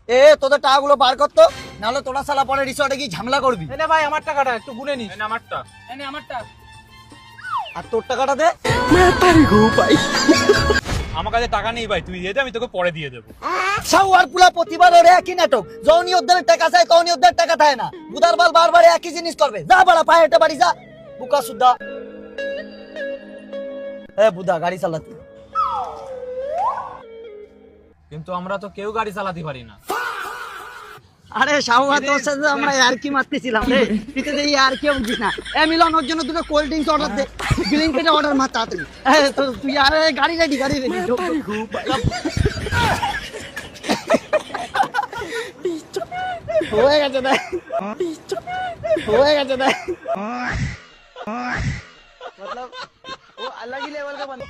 এ তোদের টাকাগুলো বার করতো, নাহলে তোরা শালা পরে রিসর্টে গিয়ে ঝামেলা করবি। এনে ভাই আমার টাকাটা একটু গুনে নিস। এনে আমারটা। এনে আমারটা। আর তোর টাকাটা দে। আমার কাছে টাকা নেই ভাই, তুই দিয়ে দে, আমি তোকে পরে দিয়ে দেবো। সাউয়ার পুলা প্রতিবার ওর একই নাটক, যখনই ওদের টাকা চায় তখনই ওদের টাকা থাকে না। বুধার বাল বারবার একই জিনিস করবে। যা বাড়া পায়ে হেঁটে বাড়ি যা, বুকা সুদ্ধা। এ বুধা গাড়ি চালাতে। কিন্তু আমরা তো কেউ গাড়ি চালাতে পারি না। আরে শাহুয়া, তোর সাথে আমরা আর কি মারতেছিলাম রে, তুই তো এই আর কি বুঝিস না। এ মিলন, ওর জন্য দুটো কোল্ড ড্রিঙ্কস অর্ডার দে, ব্লিঙ্কিটে অর্ডার মার তাড়াতাড়ি। তুই আরে গাড়ি রেডি, গাড়ি রেডি। হয়ে গেছে দেখ, হয়ে গেছে দেখ, मतलब वो अलग ही लेवल का बंदा।